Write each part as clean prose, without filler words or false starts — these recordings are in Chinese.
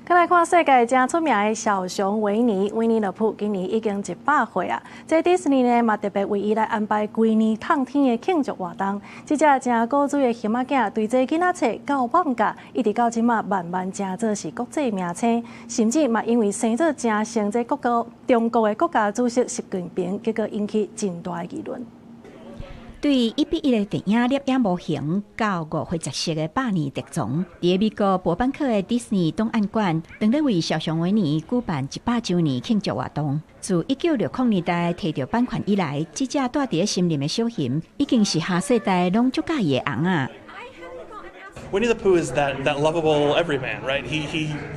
再來看世界真出名的小熊維尼，維尼樂鋪今年已經100歲啊！這迪士尼呢嘛特別為伊來安排規年燙天的慶祝活動。這隻真古錐的熊仔囝，對這囡仔冊到放假，一直到今嘛慢慢成做是國際名稱，甚至嘛因為生做真像這中國的國家主席習近平，結果引起真大的議論。對1:1的電影獵影模型到5歲10色的百年特種，在美國伯班克的迪士尼檔案館，當日為小熊維尼舉辦100周年慶祝活動。自1960年代摕到版權以來，這隻住在森林的小熊，已經是下世代攏足喜歡的紅啊。Winnie the Pooh is that lovable everyman, right?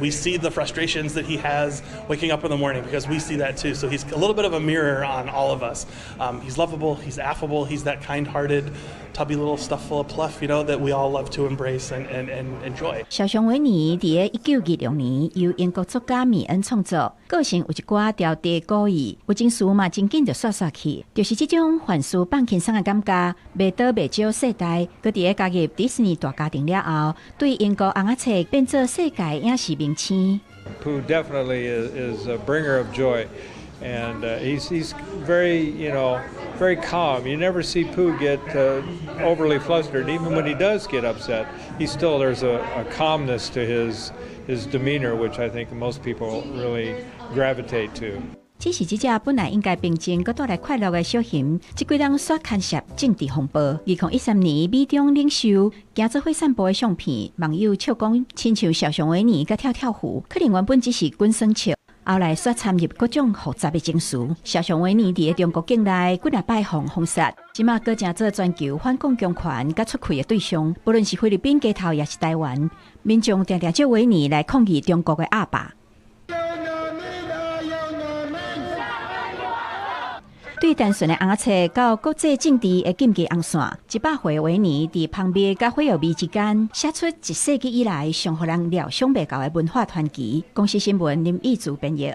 We see the frustrations that he has waking up in the morning because we see that too. So he's a little bit of a mirror on all of us. He's lovable, he's affable, he's that kind-hearted, tubby little stuff full of pluff, you know, that we all love to embrace and enjoy. 小熊維尼在1926年由英國作家米恩創作，個性有一寡調調故意，有情緒嘛真緊就刷刷去，就是這種凡事放輕鬆的感覺，袂多袂少世代，佮在加入迪士尼大家庭了後，對英國紅仔冊變做世界影視明星。Pooh definitely is a bringer of joy, and he's very, very calm. You never see Pooh get overly flustered. Even when he does get upset, there's a calmness to his demeanor, which I think most people really gravitate to. 這是這隻本來應該平靜佮帶來快樂的小熊，這幾人耍牽涉政治風暴。2013年，美中領袖行做伙散步的相片，網友笑講親像小熊維尼佮跳跳虎，可能原本只是滾耍笑，後來煞摻入各種複雜的情緒。小熊維尼佇中國境內幾若擺封殺，即馬閣正做全球反共強權佮出氣的對象，不論是菲律賓街頭也是台灣，民眾常常借維尼來抗議中國的鴨霸。對單純的紅仔冊到國際政治的禁忌紅線，100歲維尼佇蜂蜜甲火藥味之間，寫出1世紀以來上互人料想袂到的文化傳奇。公視新聞林義竹編譯。